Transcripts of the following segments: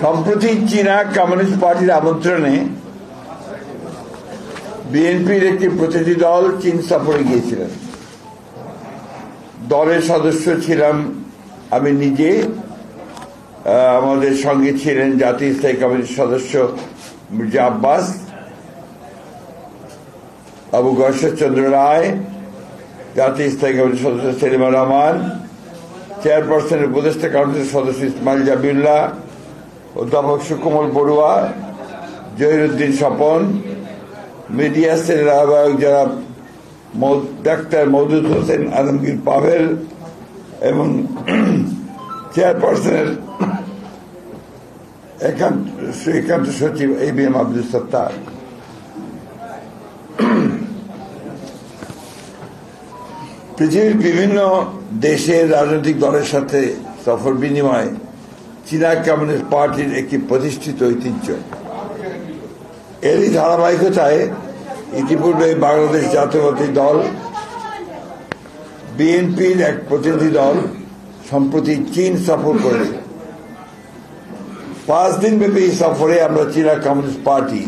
সম্প্রতি চীনা কমিউনিস্ট পার্টির আমন্ত্রণে বিএনপির একটি প্রতিনিধি দল চীন সফরে গিয়েছিলেন। দলের সদস্য ছিলাম আমি নিজে, আমাদের সঙ্গে ছিলেন জাতীয় স্থায়ী কমিটির সদস্য মির্জা আব্বাস, আবু গর্ষদ চন্দ্র রায়, জাতীয় স্থায়ী কমিটির সদস্য সেলিমা রহমান, চেয়ারপারসনের উপদেষ্টা কাউন্সিলের সদস্য ইসমাইল জাবিউল্লাহ, অধ্যাপক সুকোমল বড়ুয়া, জহিরুদ্দিন স্বপন, মিডিয়া সেলের আহ্বায়ক যারা ডাক্তার মওদুদ হোসেন আলমগীর পাভেল এবং চেয়ারপারসনের একান্ত সচিব ABM আব্দুল সত্তার। পৃথিবীর বিভিন্ন দেশের রাজনৈতিক দলের সাথে সফর বিনিময় চীনা কমিউনিস্ট পার্টির একটি প্রতিষ্ঠিত ঐতিহ্য। এরই ধারাবাহিকতায় ইতিপূর্বে বাংলাদেশ জাতীয়তাবাদী দল বিএনপির এক প্রতিনিধি দল সম্প্রতি চীন সফর করেছে। 5 দিনব্যাপী এই সফরে আমরা চীনা কমিউনিস্ট পার্টি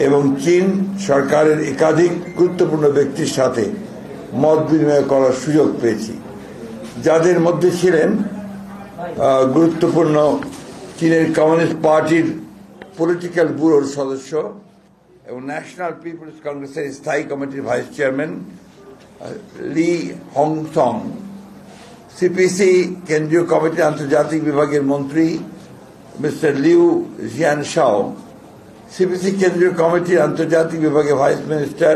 এবং চীন সরকারের একাধিক গুরুত্বপূর্ণ ব্যক্তির সাথে মত বিনিময় করার সুযোগ পেয়েছি, যাদের মধ্যে ছিলেন গুরুত্বপূর্ণ চীনের কমিউনিস্ট পার্টির পলিটিক্যাল ব্যুরোর সদস্য এবং ন্যাশনাল পিপলস কংগ্রেসের স্থায়ী কমিটির ভাইস চেয়ারম্যান লি হংসং, সিপিসি কেন্দ্রীয় কমিটির আন্তর্জাতিক বিভাগের মন্ত্রী মিস্টার লিউ জিয়ানশাও, সিপিসি কেন্দ্রীয় কমিটির আন্তর্জাতিক বিভাগের ভাইস মিনিস্টার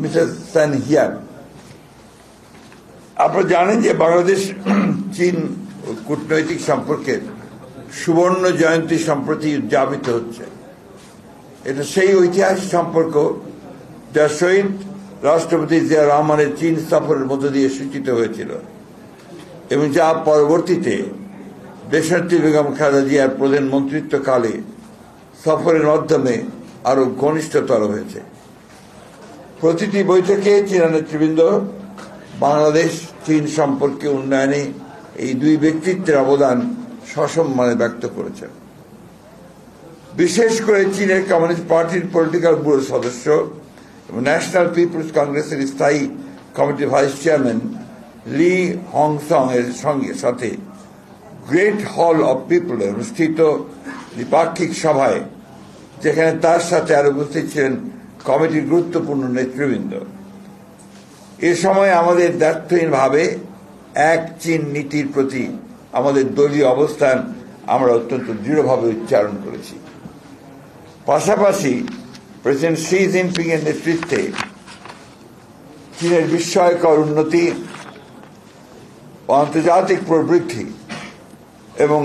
মিসেস সান হিয়ান। আপনারা জানেন যে বাংলাদেশ চীন কূটনৈতিক সম্পর্কের সুবর্ণ জয়ন্তী সম্প্রতি উদযাপিত হচ্ছে। এটা সেই ঐতিহাসিক সম্পর্ক যা শহীদ রাষ্ট্রপতি জিয়া রহমানের চীন সফরের মধ্য দিয়ে সূচিত হয়েছিল এবং যা পরবর্তীতে দেশনেত্রী বেগম খালেদা জিয়ার প্রধানমন্ত্রিত্বকালে সফরের মাধ্যমে আরো ঘনিষ্ঠতর হয়েছে। প্রতিটি বৈঠকে চীনা নেতৃবৃন্দ বাংলাদেশ চীন সম্পর্কে উন্নয়নে এই দুই ব্যক্তিত্বের অবদান সসম্মানে ব্যক্ত করেছেন। বিশেষ করে চীনের কমিউনিস্ট পার্টির পলিটিক্যাল ব্যুরোর সদস্য এবং ন্যাশনাল পিপলস কংগ্রেসের স্থায়ী কমিটির ভাইস চেয়ারম্যান লি হংসং এর সাথে গ্রেট হল অব পিপল অনুষ্ঠিত দ্বিপাক্ষিক সভায়, যেখানে তার সাথে আরো উপস্থিত ছিলেন কমিটির গুরুত্বপূর্ণ নেতৃবৃন্দ। এ সময় আমাদের দ্ব্যর্থহীনভাবে এক চীন নীতির প্রতি আমাদের দলীয় অবস্থান আমরা অত্যন্ত দৃঢ়ভাবে উচ্চারণ করেছি। পাশাপাশি প্রেসিডেন্ট শি জিনপিং এর নেতৃত্বে চীনের বিস্ময়কর উন্নতি, আন্তর্জাতিক প্রবৃদ্ধি এবং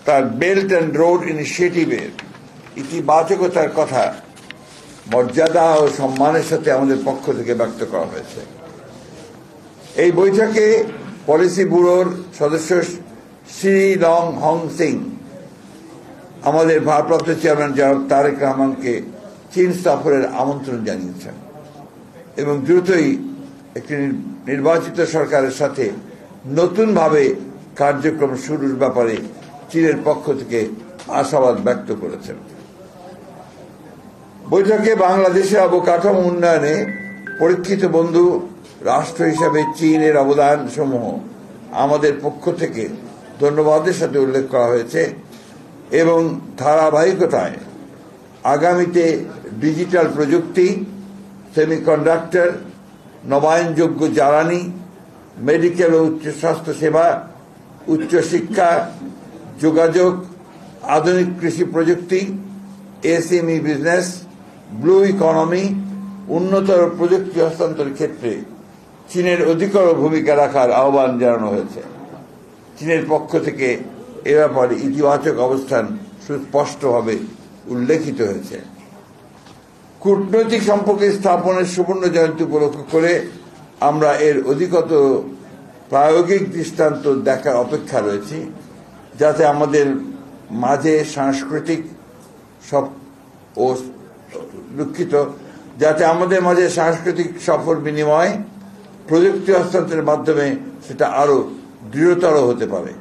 তার বেল্ট অ্যান্ড রোড ইনিশিয়েটিভের ইতিবাচকতার কথা মর্যাদা ও সম্মানের সাথে আমাদের পক্ষ থেকে ব্যক্ত করা হয়েছে। এই বৈঠকে পলিসি ব্যুরোর সদস্য শ্রী লং হং সিং আমাদের ভারপ্রাপ্ত চেয়ারম্যান জনাব তারেক রহমানকে চীন সফরের আমন্ত্রণ জানিয়েছেন এবং দ্রুতই একটি নির্বাচিত সরকারের সাথে নতুনভাবে কার্যক্রম শুরুর ব্যাপারে চীনের পক্ষ থেকে আশাবাদ ব্যক্ত করেছেন। বৈঠকে বাংলাদেশের অবকাঠামো উন্নয়নে পরীক্ষিত বন্ধু রাষ্ট্র হিসাবে চীনের অবদান সমূহ আমাদের পক্ষ থেকে ধন্যবাদের সাথে উল্লেখ করা হয়েছে এবং ধারাবাহিকতায় আগামীতে ডিজিটাল প্রযুক্তি, সেমিকন্ডাক্টর, নবায়নযোগ্য জ্বালানি, মেডিকেল ও উচ্চ স্বাস্থ্য সেবা, উচ্চশিক্ষা, যোগাযোগ, আধুনিক কৃষি প্রযুক্তি, SME বিজনেস, ব্লু ইকোনমি, উন্নতর প্রযুক্তি হস্তান্তরের ক্ষেত্রে চীনের অধিকতর ভূমিকা রাখার আহ্বান জানানো হয়েছে। চীনের পক্ষ থেকে এ ব্যাপারে ইতিবাচক অবস্থান সুস্পষ্টভাবে উল্লেখিত হয়েছে। কূটনৈতিক সম্পর্ক স্থাপনের সুবর্ণ জয়ন্তী উপলক্ষ করে আমরা এর অধিকতর প্রায়োগিক দৃষ্টান্ত দেখার অপেক্ষা রয়েছি, যাতে আমাদের মাঝে সাংস্কৃতিক সফর বিনিময় প্রযুক্তি হস্তান্তরের মাধ্যমে সেটা আরো দৃঢ়তর হতে পারে।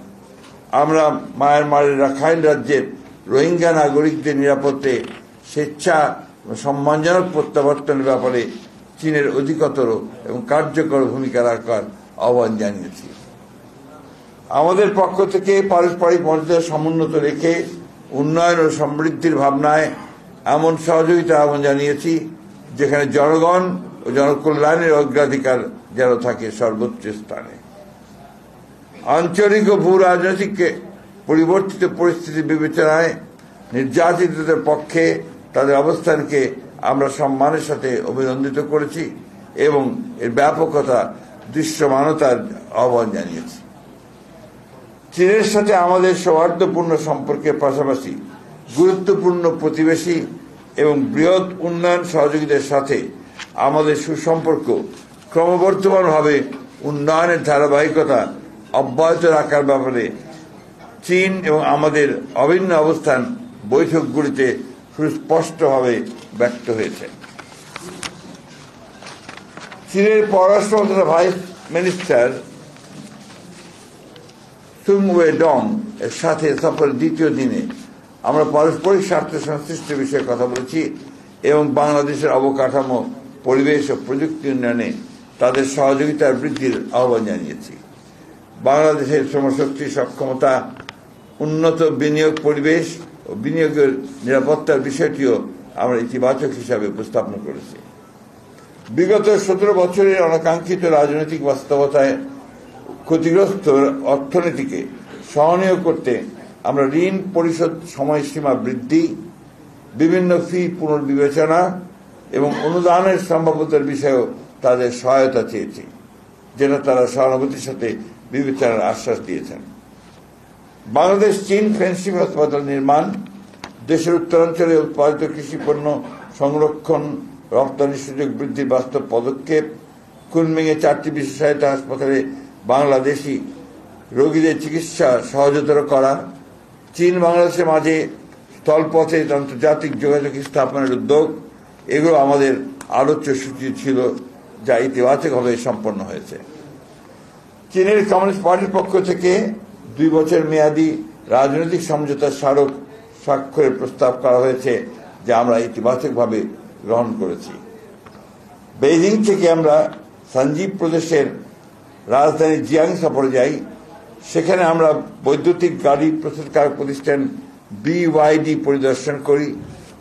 আমরা মায়ানমারের রাখাইন রাজ্যের রোহিঙ্গা নাগরিকদের নিরাপত্তে স্বেচ্ছা সম্মানজনক প্রত্যাবর্তনের ব্যাপারে চীনের অধিকতর এবং কার্যকর ভূমিকা রাখার আহ্বান জানিয়েছি। আমাদের পক্ষ থেকে পারস্পরিক মর্যাদা সমুন্নত রেখে উন্নয়ন ও সমৃদ্ধির ভাবনায় এমন সহযোগিতা আহ্বান জানিয়েছি যেখানে জনগণ ও জনকল্যাণের অগ্রাধিকার যেন থাকে সর্বোচ্চ স্থানে। আঞ্চলিক ও ভূ রাজনৈতিক পরিবর্তিত পরিস্থিতি বিবেচনায় নির্যাতিতদের পক্ষে তাদের অবস্থানকে আমরা সম্মানের সাথে অভিনন্দিত করেছি এবং এর ব্যাপকতা দৃশ্যমানতার আহ্বান জানিয়েছি। চীনের সাথে আমাদের সৌহার্দ্যপূর্ণ সম্পর্কের পাশাপাশি গুরুত্বপূর্ণ প্রতিবেশী এবং বৃহৎ উন্নয়ন সহযোগীদের সাথে আমাদের সুসম্পর্ক ক্রমবর্ধমানভাবে উন্নয়নের ধারাবাহিকতা অব্যাহত রাখার ব্যাপারে চীন এবং আমাদের অভিন্ন অবস্থান বৈঠকগুলিতে সুস্পষ্টভাবে ব্যক্ত হয়েছে। চীনের পররাষ্ট্র মন্ত্রণালয়ের ভাইস মিনিস্টার সুং ওয়েডং এর সাথে সফরের দ্বিতীয় দিনে আমরা পারস্পরিক স্বার্থ সংশ্লিষ্ট বিষয়ে কথা বলেছি এবং বাংলাদেশের অবকাঠামো, পরিবেশ ও প্রযুক্তি উন্নয়নে তাদের সহযোগিতার বৃদ্ধির আহ্বান জানিয়েছি। বাংলাদেশের শ্রমশক্তি সক্ষমতা, উন্নত বিনিয়োগ পরিবেশ ও বিনিয়োগের নিরাপত্তার বিষয়টিও আমরা ইতিবাচক হিসাবে উপস্থাপন করেছি। বিগত 17 বছরের অনাকাঙ্ক্ষিত রাজনৈতিক বাস্তবতায় ক্ষতিগ্রস্ত অর্থনীতিকে সহনীয় করতে আমরা ঋণ পরিশোধ সময়সীমা বৃদ্ধি, বিভিন্ন ফি পুনর্বিবেচনা এবং অনুদানের সম্ভাব্যতার বিষয়েও তাদের সহায়তা চেয়েছি, যেটা তারা সহানুভূতির সাথে বিবেচনার আশ্বাস দিয়েছেন। বাংলাদেশ চীন ফেন্সিং হাসপাতাল নির্মাণ, দেশের উত্তরাঞ্চলে উৎপাদিত কৃষিপণ্য সংরক্ষণ, রপ্তানির সুযোগ বৃদ্ধির বাস্তব পদক্ষেপ, কুনমিংয়ে 4টি বিশেষায়িত হাসপাতালে বাংলাদেশি রোগীদের চিকিৎসা সহজতর করা, চীন বাংলাদেশের মাঝে স্থলপথে আন্তর্জাতিক যোগাযোগ স্থাপনের উদ্যোগ, এগুলো আমাদের আলোচ্য সূচি ছিল, যা ইতিবাচকভাবে সম্পন্ন হয়েছে। চীনের কমিউনিস্ট পার্টির পক্ষ থেকে 2 বছর মেয়াদী রাজনৈতিক সমঝোতার স্মারক স্বাক্ষরের প্রস্তাব করা হয়েছে, যা আমরা ইতিবাচকভাবে গ্রহণ করেছি। বেইজিং থেকে আমরা সানজি প্রদেশের রাজধানী জিয়াং সফরে যাই। সেখানে আমরা বৈদ্যুতিক গাড়ি প্রস্তুতকারক প্রতিষ্ঠান BYD পরিদর্শন করি।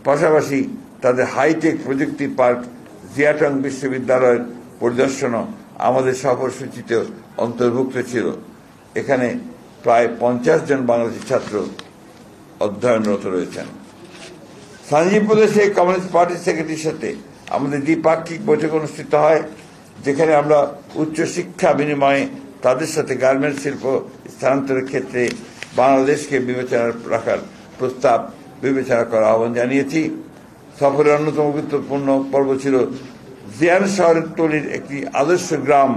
পাশাপাশি তাদের হাইটেক প্রযুক্তি পার্ক জিয়াটং বিশ্ববিদ্যালয়ের পরিদর্শনও আমাদের সফরসূচিতে অন্তর্ভুক্ত ছিল। এখানে প্রায় 50 জন বাংলাদেশি ছাত্র অধ্যয়নরত রয়েছেন। সানজি প্রদেশে কমিউনিস্ট পার্টির সেক্রেটারির সাথে আমাদের দ্বিপাক্ষিক বৈঠক অনুষ্ঠিত হয়, যেখানে আমরা উচ্চশিক্ষা বিনিময়ে তাদের সাথে গার্মেন্টস শিল্প স্থানান্তরের ক্ষেত্রে বাংলাদেশকে বিবেচনা রাখার প্রস্তাব বিবেচনা করার আহ্বান জানিয়েছি। সফরের অন্যতম গুরুত্বপূর্ণ পর্ব ছিল জিয়ান শহরের তলির একটি আদর্শ গ্রাম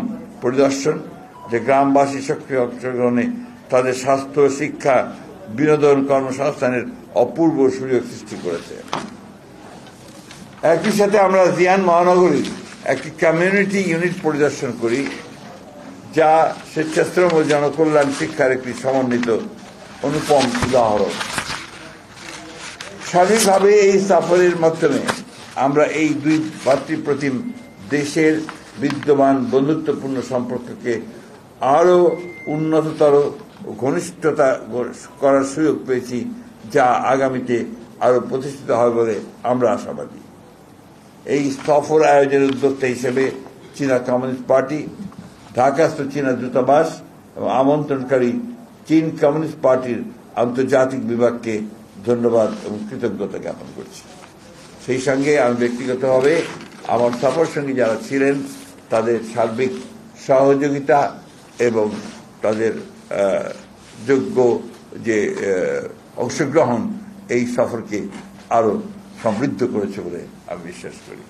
পরিদর্শন, যে গ্রামবাসী সক্রিয় অংশগ্রহণে তাদের স্বাস্থ্য, শিক্ষা, বিনোদন, কর্মসংস্থানের অপূর্ব সুযোগ সৃষ্টি করেছে। একই সাথে আমরা জিয়ান মহানগরীর একটি কমিউনিটি ইউনিট পরিদর্শন করি, যা স্বেচ্ছাশ্রম ও জনকল্যাণ শিক্ষার একটি সমন্বিত অনুপম উদাহরণ। সার্বিকভাবে এই সফরের মাধ্যমে আমরা এই 2 ভাতৃপ্রতিম দেশের বিদ্যমান বন্ধুত্বপূর্ণ সম্পর্ককে আরও উন্নততর ও ঘনিষ্ঠতা করার সুযোগ পেয়েছি, যা আগামীতে আরও প্রতিষ্ঠিত হবে বলে আমরা আশাবাদী। এই সফর আয়োজনের উদ্যোক্তা হিসেবে চীনা কমিউনিস্ট পার্টি, ঢাকাস্থ চীনা দূতাবাস এবং আমন্ত্রণকারী চীন কমিউনিস্ট পার্টির আন্তর্জাতিক বিভাগকে ধন্যবাদ এবং কৃতজ্ঞতা জ্ঞাপন করছি। সেই সঙ্গে আমি ব্যক্তিগতভাবে আমার সফর সঙ্গী যারা ছিলেন তাদের সার্বিক সহযোগিতা এবং তাদের যোগ্য যে অংশগ্রহণ এই সফরকে আরও সমৃদ্ধ করেছে বলে আমি বিশ্বাস করি।